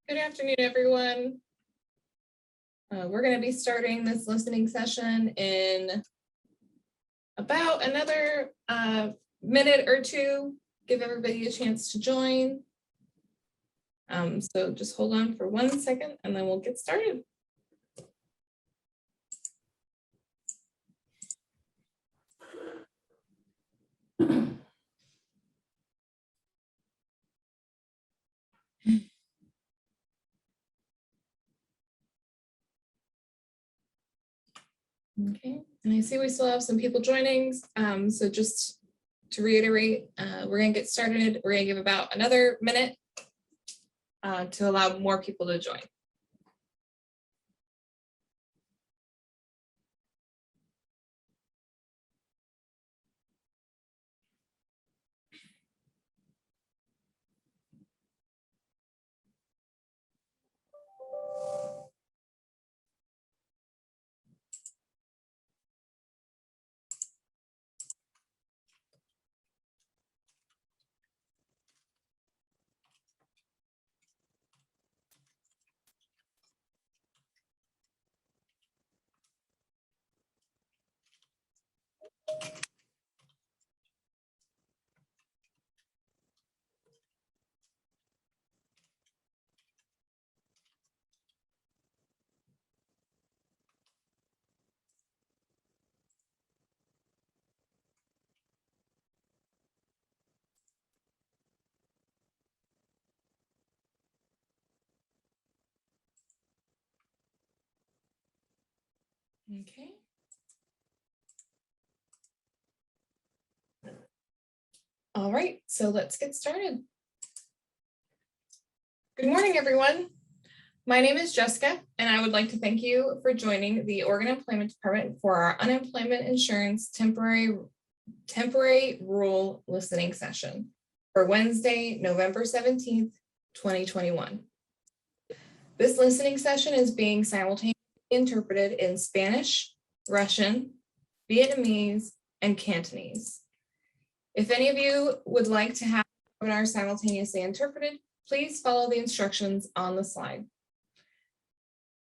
Good afternoon, everyone. We're going to be starting this listening session in about another minute or two. Give everybody a chance to join. So just hold on for 1 second and then we'll get started. Okay, and I see we still have some people joining. So just to reiterate, we're going to get started. We're going to give about another minute to allow more people to join. Okay. All right, so let's get started. Good morning, everyone. My name is Jessica, and I would like to thank you for joining the Oregon Employment Department for our unemployment insurance temporary rule listening session for Wednesday, November 17th, 2021. This listening session is being simultaneously interpreted in Spanish, Russian, Vietnamese, and Cantonese. If any of you would like to have the webinar simultaneously interpreted, please follow the instructions on the slide.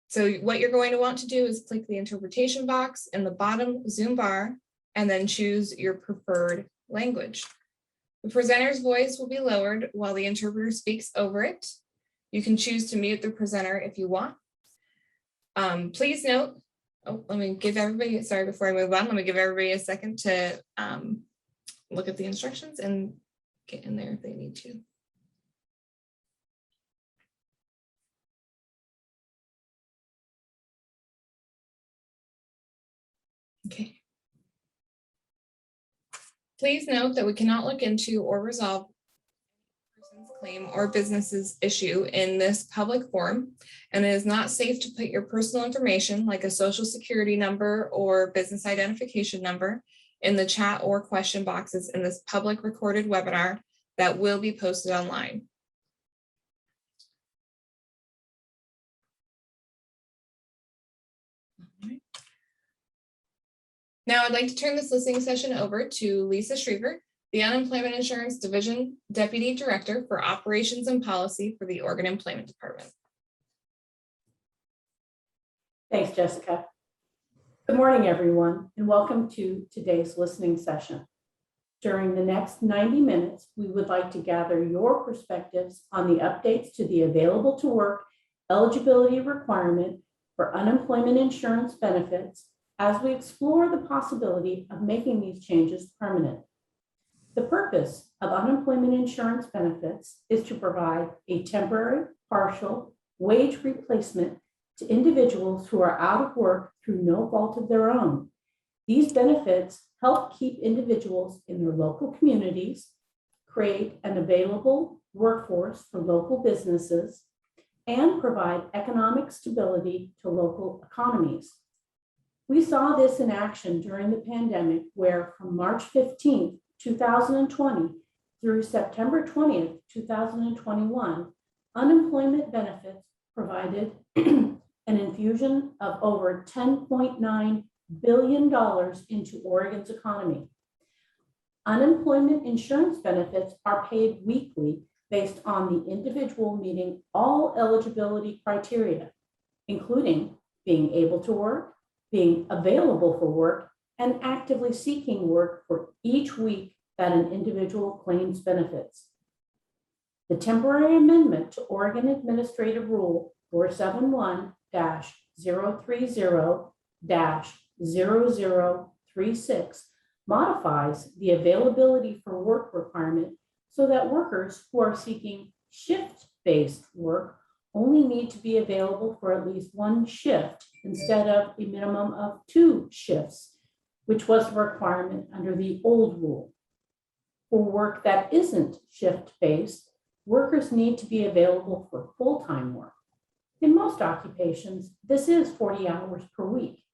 So what you're going to want to do is click the interpretation box in the bottom Zoom bar and then choose your preferred language. The presenter's voice will be lowered while the interpreter speaks over it. You can choose to mute the presenter if you want. Please note, let me give everybody, sorry, before I move on, let me give everybody a second to look at the instructions and get in there if they need to. Okay. Please note that we cannot look into or resolve a person's claim or business's issue in this public forum, and it is not safe to put your personal information like a social security number or business identification number in the chat or question boxes in this public recorded webinar that will be posted online. Now I'd like to turn this listening session over to Lisa Schriever, the Unemployment Insurance Division Deputy Director for Operations and Policy for the Oregon Employment Department. Thanks, Jessica. Good morning, everyone, and welcome to today's listening session. During the next 90 minutes, we would like to gather your perspectives on the updates to the available to work eligibility requirement for unemployment insurance benefits as we explore the possibility of making these changes permanent. The purpose of unemployment insurance benefits is to provide a temporary, partial wage replacement to individuals who are out of work through no fault of their own. These benefits help keep individuals in their local communities, create an available workforce for local businesses, and provide economic stability to local economies. We saw this in action during the pandemic, where from March 15th, 2020 through September 20th, 2021, unemployment benefits provided an infusion of over $10.9 billion into Oregon's economy. Unemployment insurance benefits are paid weekly based on the individual meeting all eligibility criteria, including being able to work, being available for work, and actively seeking work for each week that an individual claims benefits. The temporary amendment to Oregon Administrative Rule 471-030-0036 modifies the availability for work requirement so that workers who are seeking shift-based work only need to be available for at least one shift instead of a minimum of 2 shifts, which was the requirement under the old rule. For work that isn't shift-based, workers need to be available for full-time work. In most occupations, this is 40 hours per week.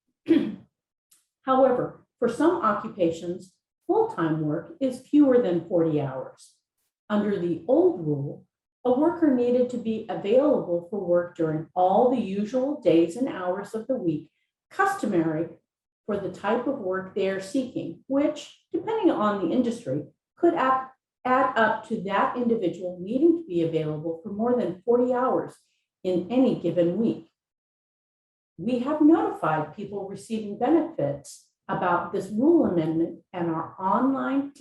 However, for some occupations, full-time work is fewer than 40 hours. Under the old rule, a worker needed to be available for work during all the usual days and hours of the week customary for the type of work they are seeking, which, depending on the industry, could add up to that individual needing to be available for more than 40 hours in any given week. We have notified people receiving benefits about this rule amendment and our online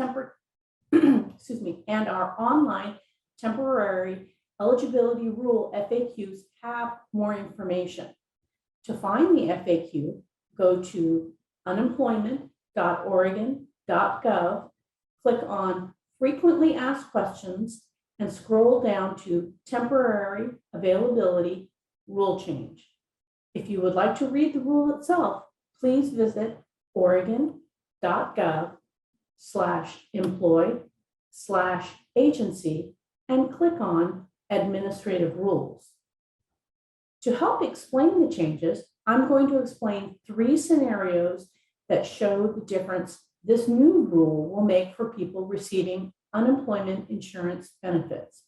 temporary eligibility rule FAQs have more information. To find the FAQ, go to unemployment.oregon.gov, click on Frequently Asked Questions, and scroll down to Temporary Availability Rule Change. If you would like to read the rule itself, please visit oregon.gov/employ/agency and click on Administrative Rules. To help explain the changes, I'm going to explain 3 scenarios that show the difference this new rule will make for people receiving unemployment insurance benefits.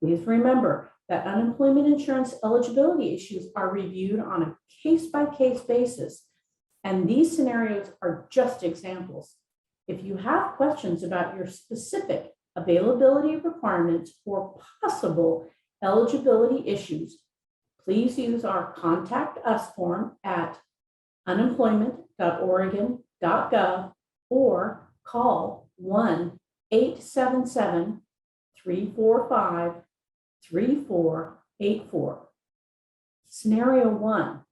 Please remember that unemployment insurance eligibility issues are reviewed on a case-by-case basis, and these scenarios are just examples. If you have questions about your specific availability requirements or possible eligibility issues, please use our Contact Us form at unemployment.oregon.gov or call 1-877-345-3484. Scenario 1,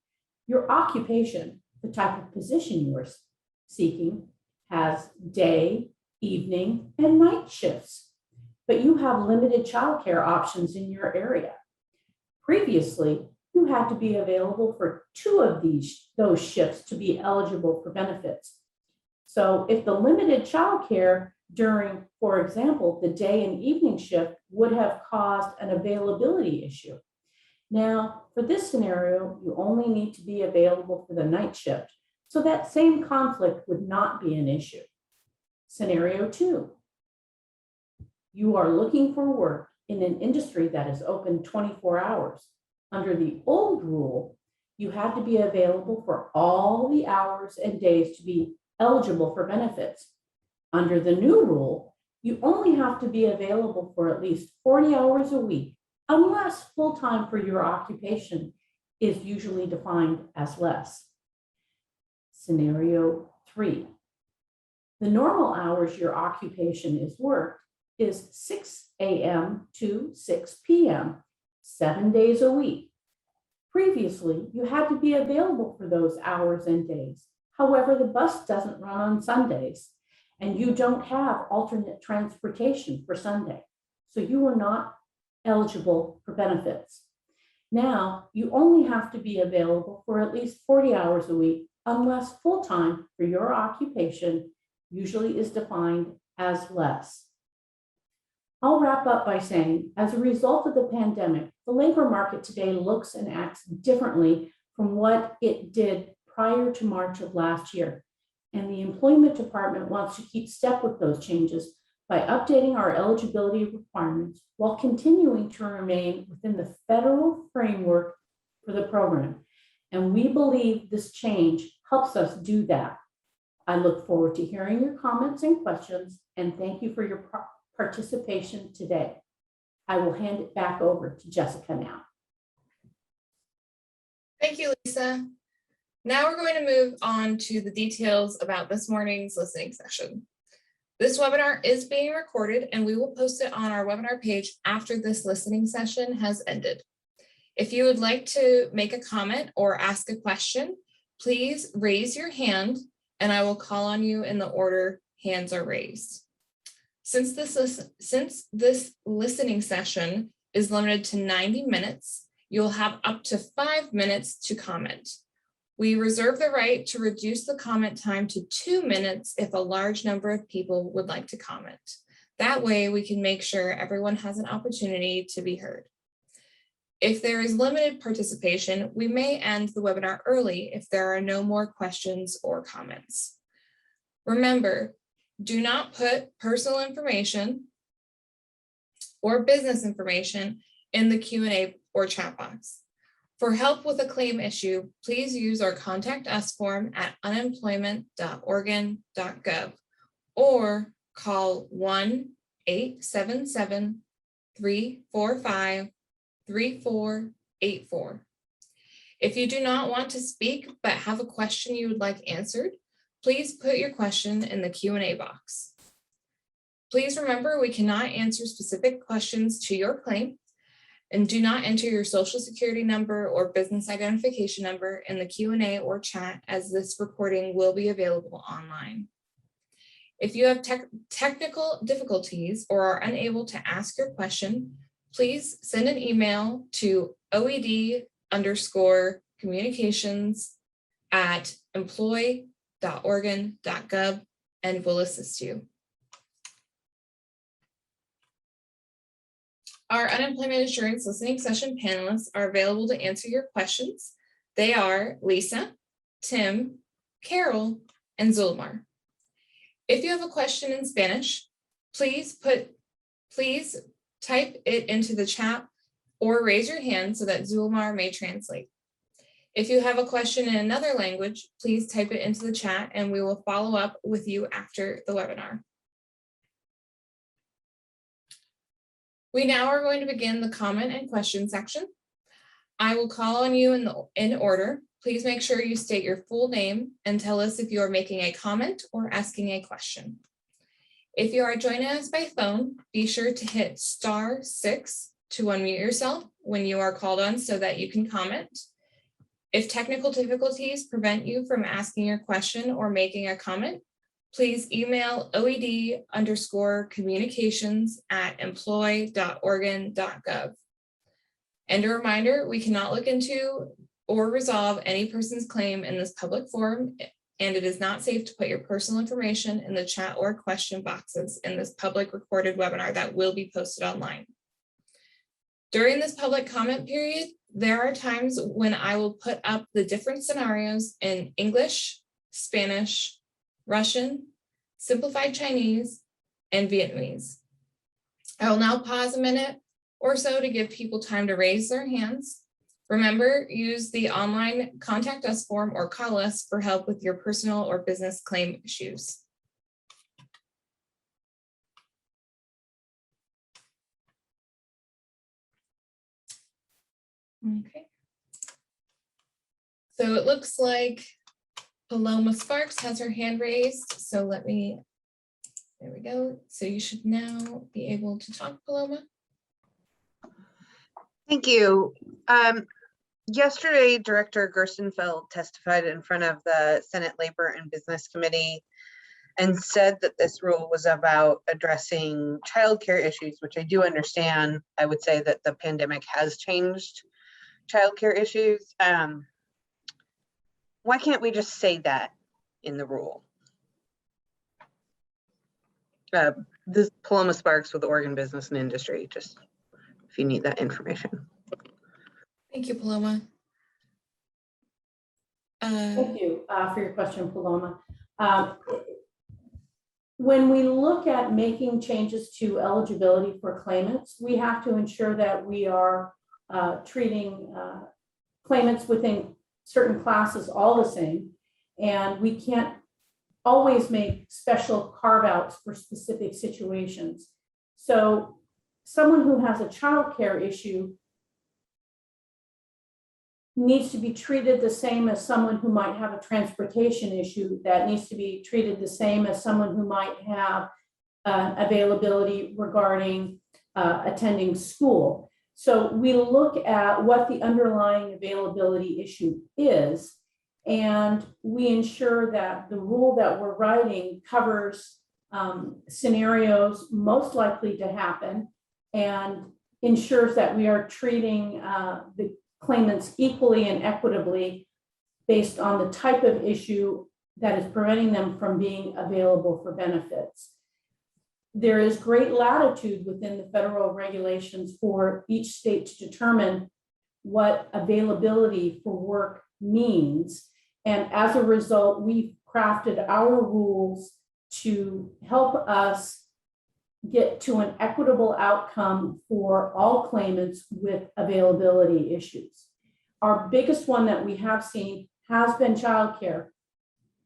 your occupation, the type of position you are seeking, has day, evening, and night shifts, but you have limited childcare options in your area. Previously, you had to be available for 2 of those shifts to be eligible for benefits. So if the limited childcare during, for example, the day and evening shift would have caused an availability issue. Now, for this scenario, you only need to be available for the night shift, so that same conflict would not be an issue. Scenario 2, you are looking for work in an industry that is open 24 hours. Under the old rule, you had to be available for all the hours and days to be eligible for benefits. Under the new rule, you only have to be available for at least 40 hours a week, unless full-time for your occupation is usually defined as less. Scenario 3, the normal hours your occupation is worked is 6 a.m. to 6 p.m., 7 days a week. Previously, you had to be available for those hours and days. However, the bus doesn't run on Sundays, and you don't have alternate transportation for Sunday, so you are not eligible for benefits. Now, you only have to be available for at least 40 hours a week, unless full-time for your occupation usually is defined as less. I'll wrap up by saying, as a result of the pandemic, the labor market today looks and acts differently from what it did prior to March of last year. And the Employment Department wants to keep step with those changes by updating our eligibility requirements while continuing to remain within the federal framework for the program. And we believe this change helps us do that. I look forward to hearing your comments and questions, and thank you for your participation today. I will hand it back over to Jessica now. Thank you, Lisa. Now we're going to move on to the details about this morning's listening session. This webinar is being recorded and we will post it on our webinar page after this listening session has ended. If you would like to make a comment or ask a question, please raise your hand and I will call on you in the order hands are raised. Since this listening session is limited to 90 minutes, you'll have up to 5 minutes to comment. We reserve the right to reduce the comment time to 2 minutes if a large number of people would like to comment. That way we can make sure everyone has an opportunity to be heard. If there is limited participation, we may end the webinar early if there are no more questions or comments. Remember, do not put personal information or business information in the Q&A or chat box. For help with a claim issue, please use our Contact Us form at unemployment.oregon.gov or call 1-877-345-3484. If you do not want to speak but have a question you would like answered, please put your question in the Q&A box. Please remember we cannot answer specific questions to your claim, and do not enter your social security number or business identification number in the Q&A or chat, as this recording will be available online. If you have technical difficulties or are unable to ask your question, please send an email to oed_communications@employ.oregon.gov and we'll assist you. Our unemployment insurance listening session panelists are available to answer your questions. They are Lisa, Tim, Carol, and Zulmar. If you have a question in Spanish, please type it into the chat or raise your hand so that Zulmar may translate. If you have a question in another language, please type it into the chat and we will follow up with you after the webinar. We now are going to begin the comment and question section. I will call on you in order. Please make sure you state your full name and tell us if you are making a comment or asking a question. If you are joining us by phone, be sure to hit *6 to unmute yourself when you are called on so that you can comment. If technical difficulties prevent you from asking your question or making a comment, please email oed_communications@employ.oregon.gov. And a reminder, we cannot look into or resolve any person's claim in this public forum, and it is not safe to put your personal information in the chat or question boxes in this public recorded webinar that will be posted online. During this public comment period, there are times when I will put up the different scenarios in English, Spanish, Russian, Simplified Chinese, and Vietnamese. I will now pause a minute or so to give people time to raise their hands. Remember, use the online Contact Us form or call us for help with your personal or business claim issues. Okay. So it looks like Paloma Sparks has her hand raised. So there we go. So you should now be able to talk, Paloma. Thank you. Yesterday, Director Gerstenfeld testified in front of the Senate Labor and Business Committee and said that this rule was about addressing childcare issues, which I do understand. I would say that the pandemic has changed childcare issues. Why can't we just say that in the rule? This is Paloma Sparks with Oregon Business and Industry, just if you need that information. Thank you, Paloma. Thank you for your question, Paloma. When we look at making changes to eligibility for claimants, we have to ensure that we are treating claimants within certain classes all the same, and we can't always make special carve-outs for specific situations. So someone who has a childcare issue needs to be treated the same as someone who might have a transportation issue, that needs to be treated the same as someone who might have availability regarding attending school. So we look at what the underlying availability issue is, and we ensure that the rule that we're writing covers scenarios most likely to happen and ensures that we are treating the claimants equally and equitably based on the type of issue that is preventing them from being available for benefits. There is great latitude within the federal regulations for each state to determine what availability for work means. And as a result, we've crafted our rules to help us get to an equitable outcome for all claimants with availability issues. Our biggest one that we have seen has been childcare,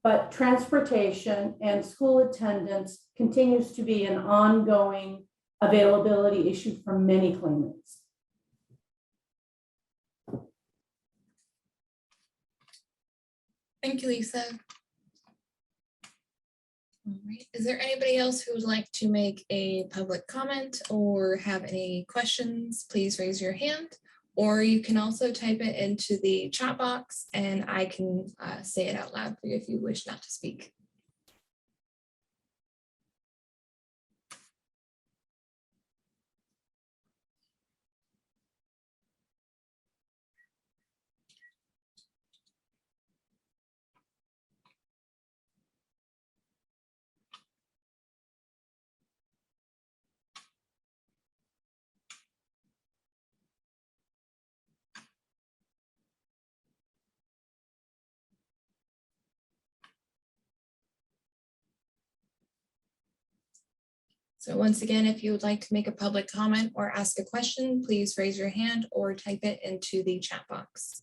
but transportation and school attendance continues to be an ongoing availability issue for many claimants. Thank you, Lisa. All right. Is there anybody else who would like to make a public comment or have any questions? Please raise your hand, or you can also type it into the chat box and I can say it out loud for you if you wish not to speak. So once again, if you would like to make a public comment or ask a question, please raise your hand or type it into the chat box.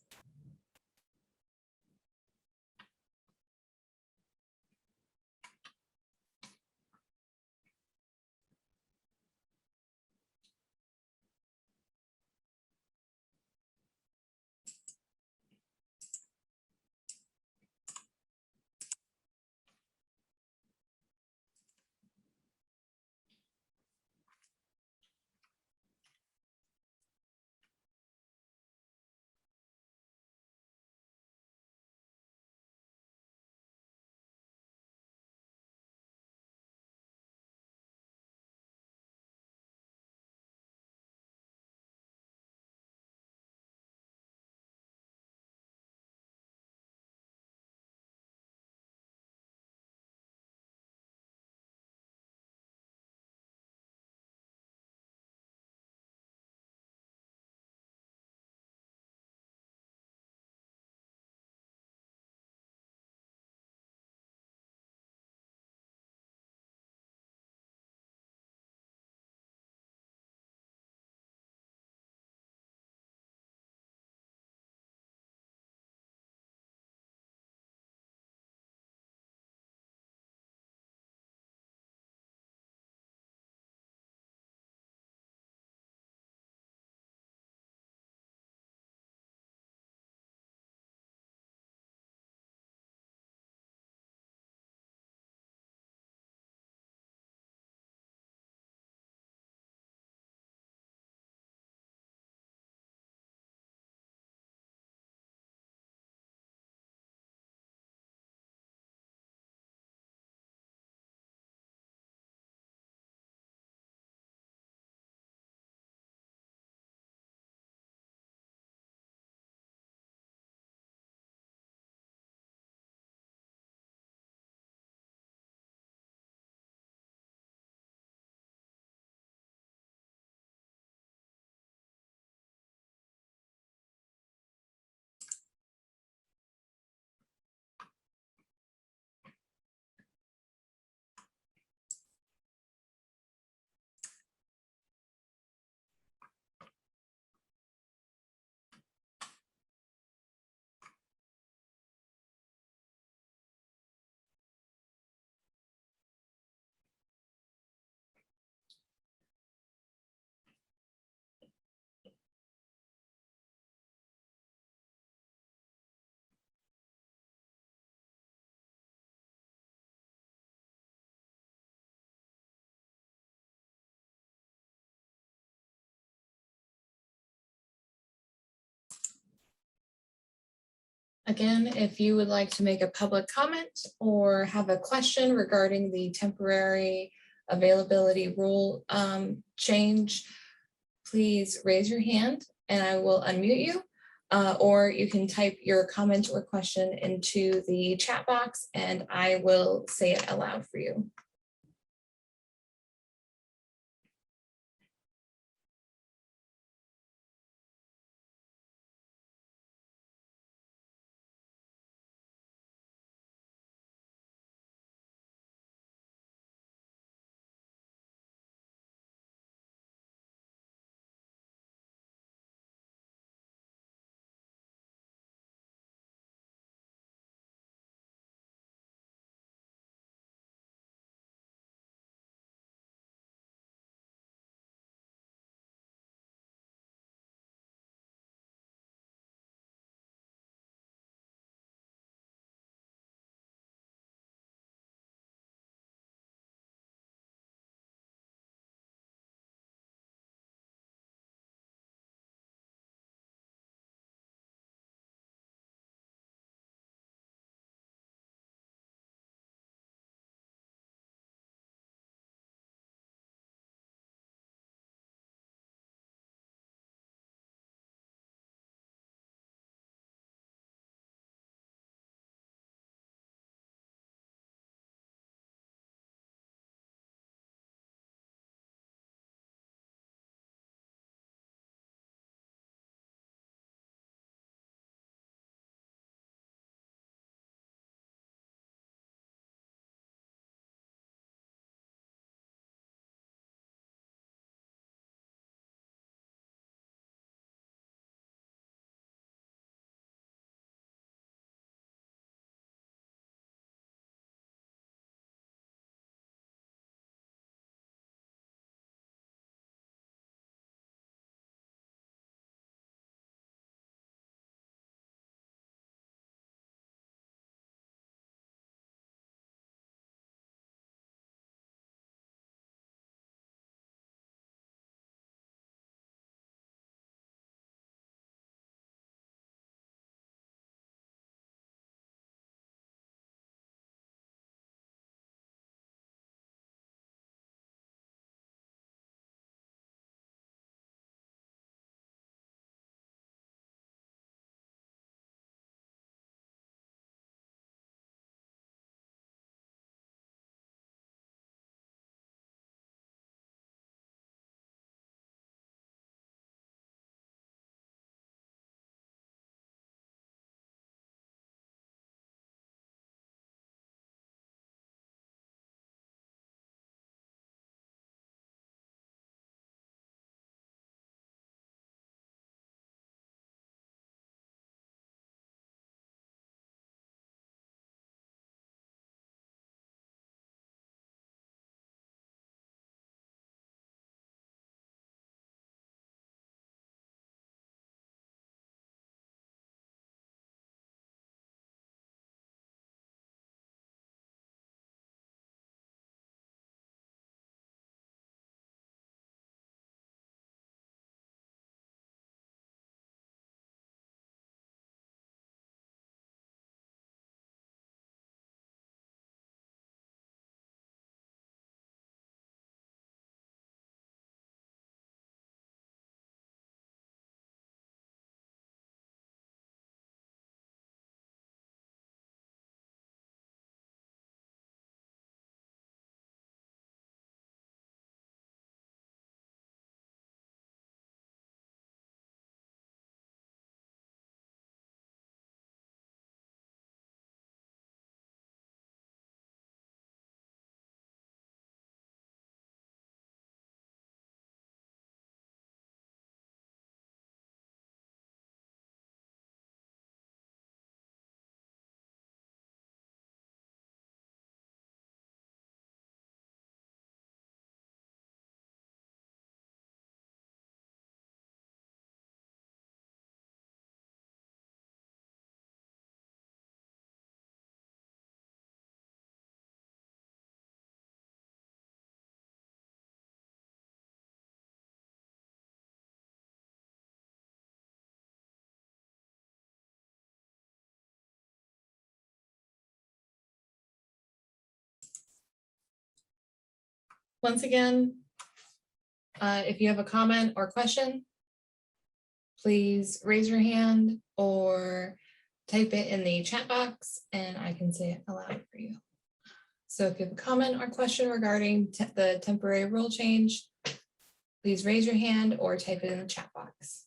Again, if you would like to make a public comment or have a question regarding the temporary availability rule change, please raise your hand and I will unmute you. Or you can type your comment or question into the chat box and I will say it aloud for you. Once again, if you have a comment or question, please raise your hand or type it in the chat box and I can say it aloud for you. So if you have a comment or question regarding the temporary rule change, please raise your hand or type it in the chat box.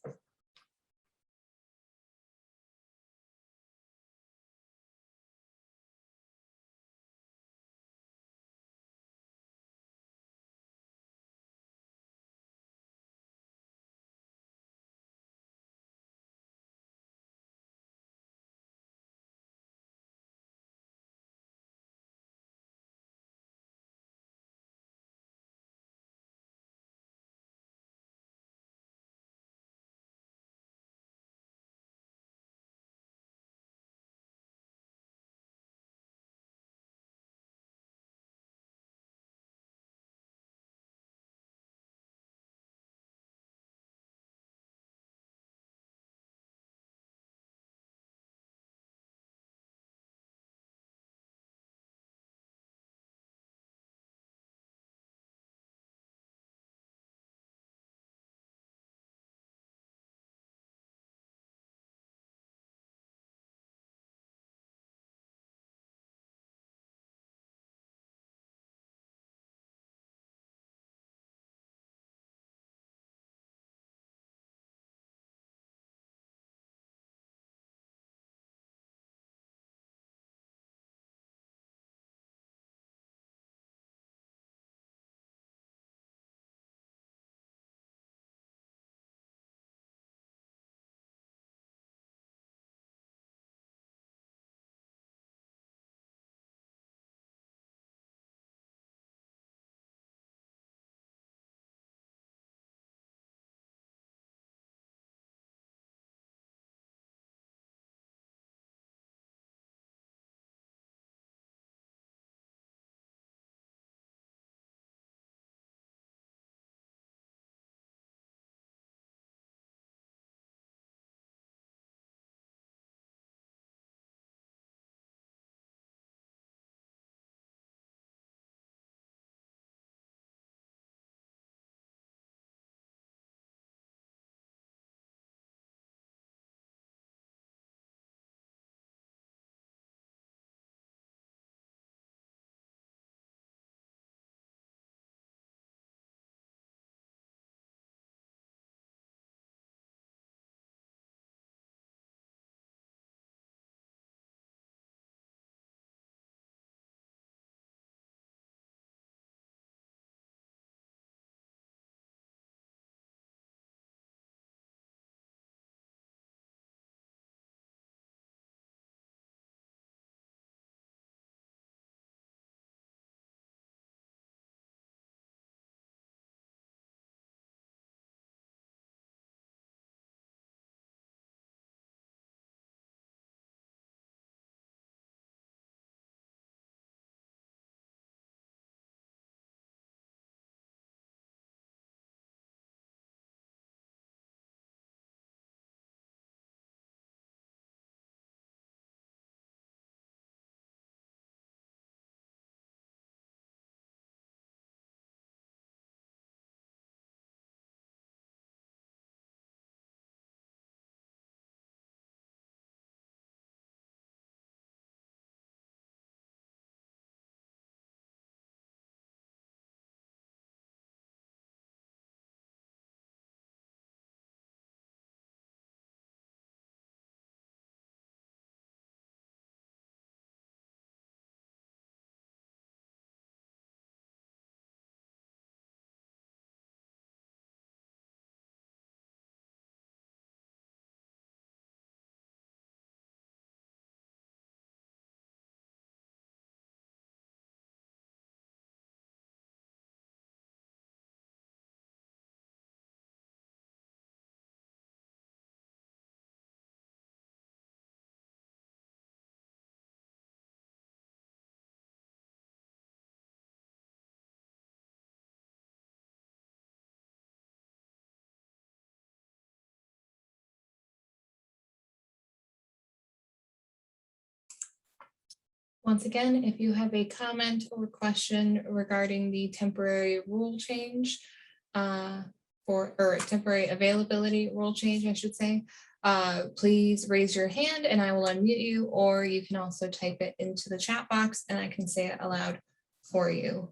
Once again, if you have a comment or question regarding the temporary rule change, or temporary availability rule change, I should say, please raise your hand and I will unmute you, or you can also type it into the chat box and I can say it aloud for you.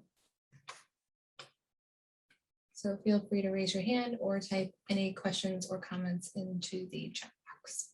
So feel free to raise your hand or type any questions or comments into the chat box.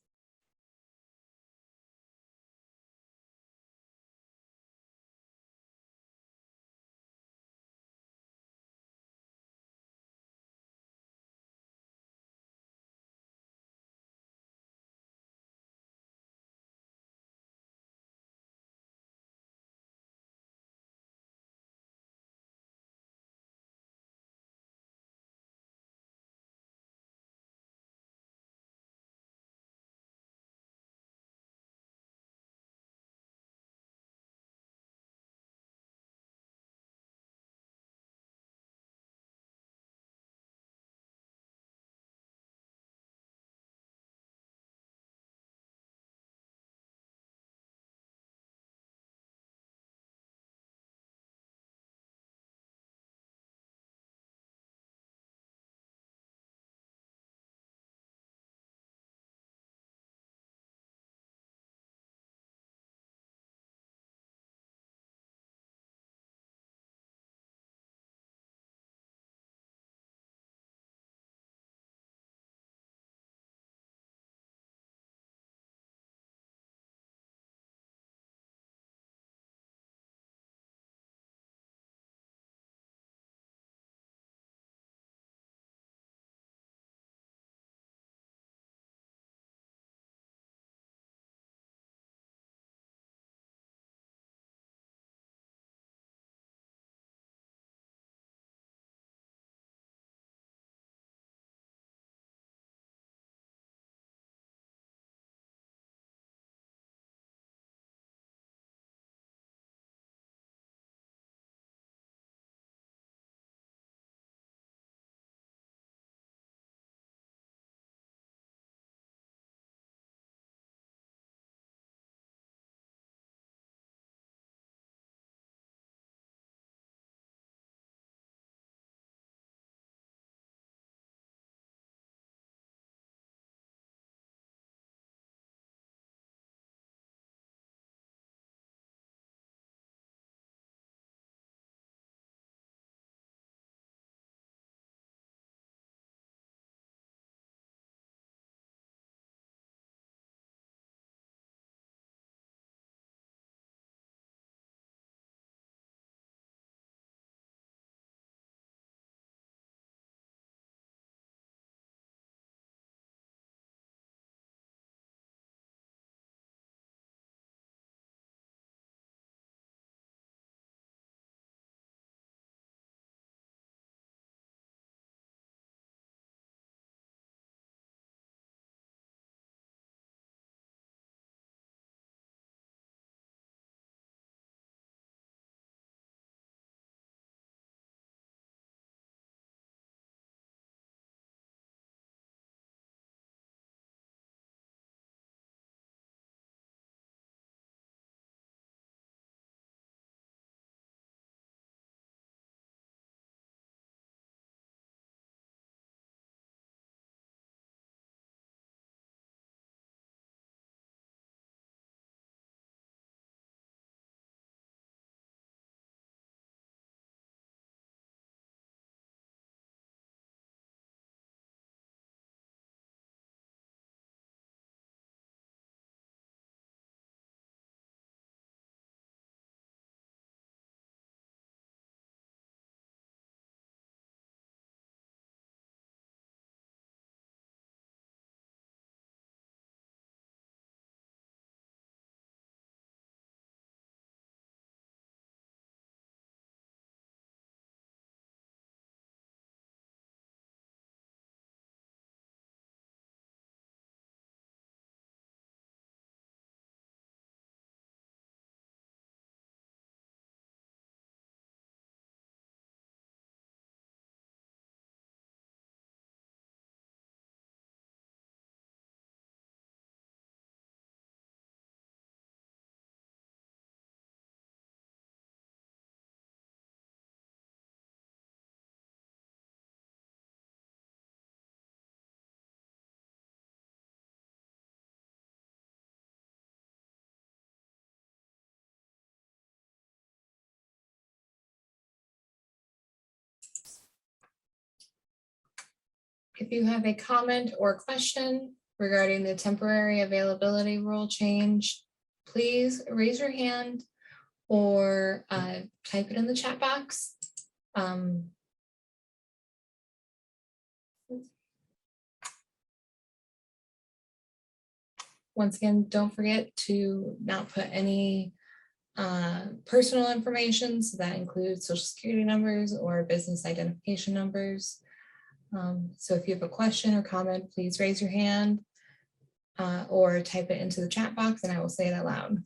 If you have a comment or question regarding the temporary availability rule change, please raise your hand or type it in the chat box. Once again, don't forget to not put any personal information. So that includes social security numbers or business identification numbers. So if you have a question or comment, please raise your hand or type it into the chat box and I will say it out loud.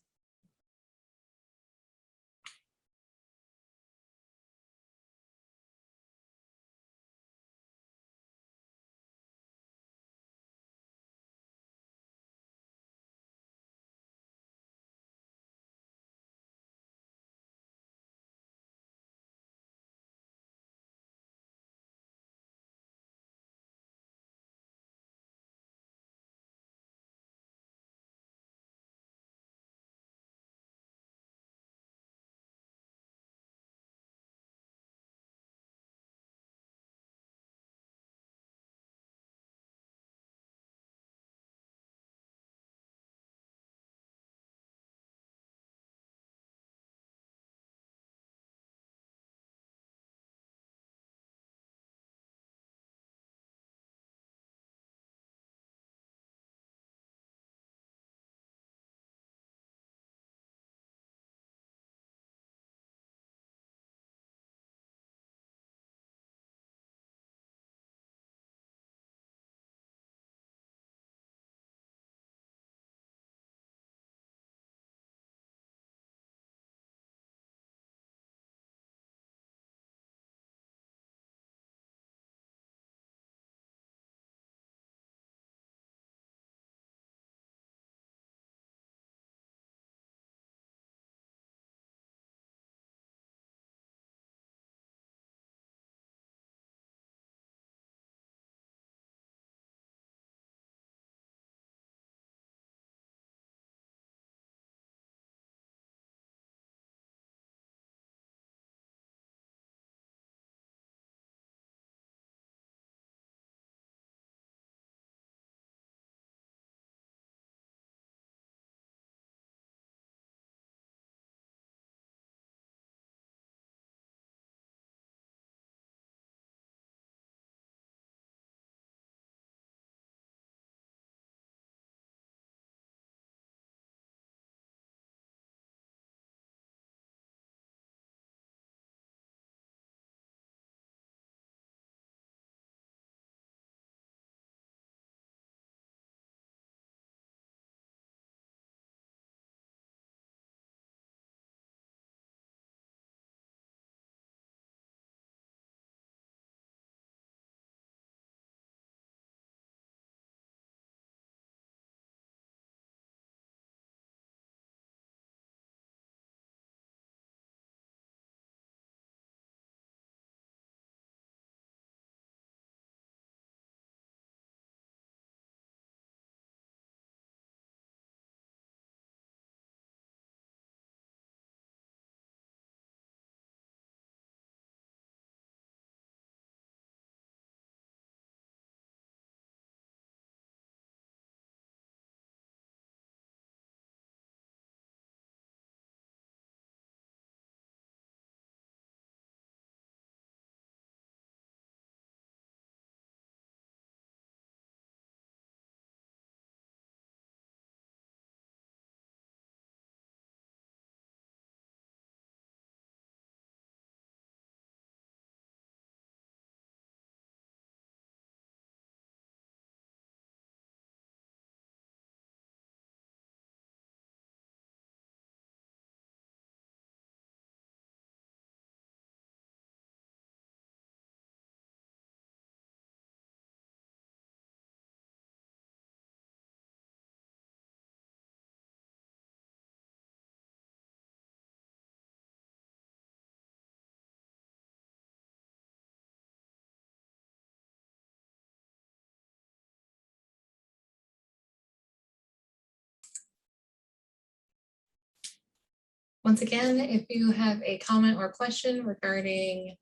Once again, if you have a comment or question regarding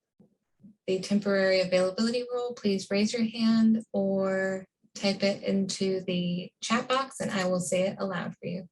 the temporary availability rule, please raise your hand or type it into the chat box and I will say it aloud for you.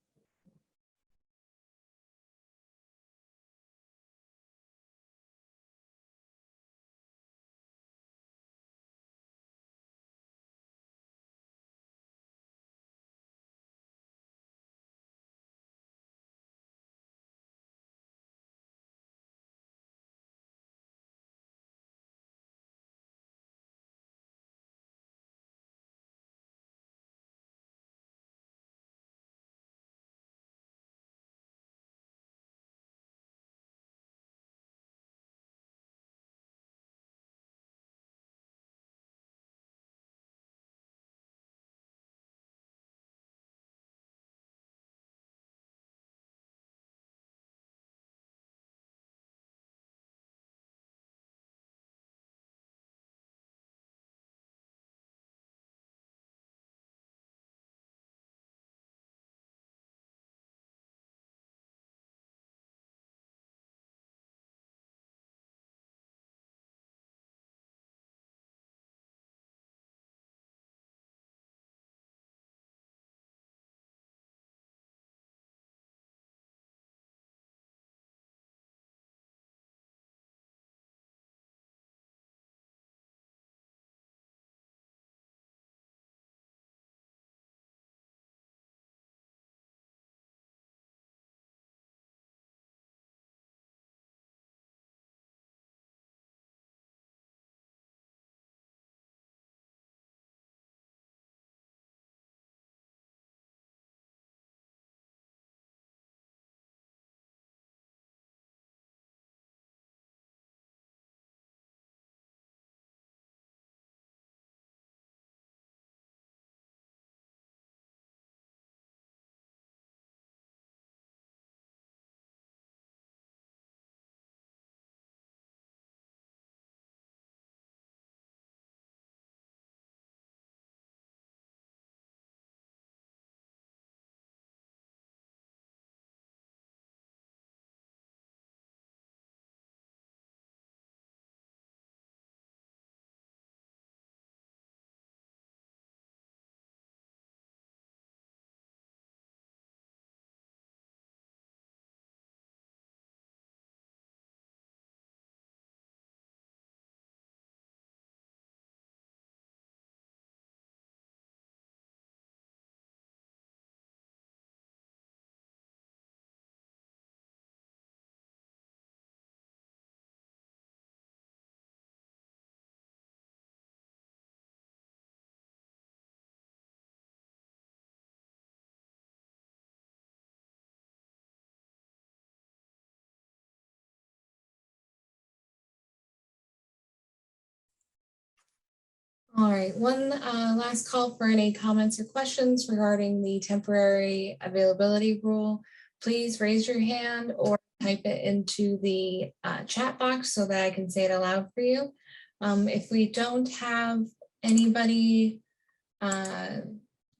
All right, one last call for any comments or questions regarding the temporary availability rule. Please raise your hand or type it into the chat box so that I can say it aloud for you. If we don't have anybody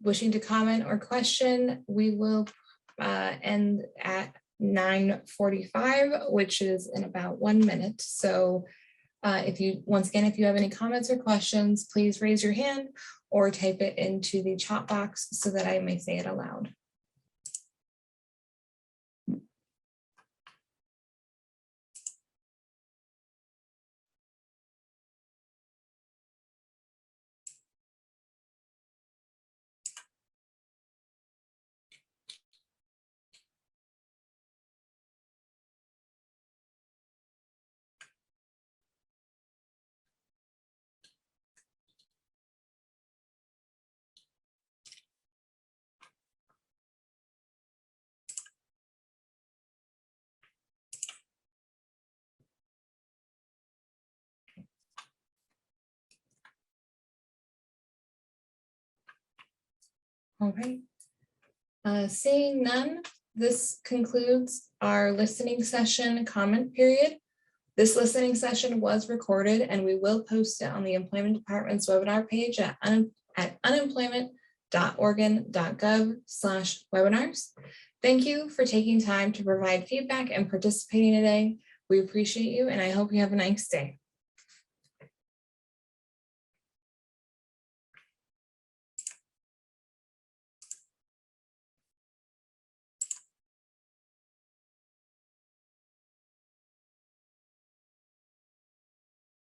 wishing to comment or question, we will end at 9:45, which is in about 1 minute. So once again, if you have any comments or questions, please raise your hand or type it into the chat box so that I may say it aloud. All right. Seeing none, this concludes our listening session comment period. This listening session was recorded and we will post it on the Employment Department's webinar page at unemployment.oregon.gov/webinars. Thank you for taking time to provide feedback and participating today. We appreciate you and I hope you have a nice day.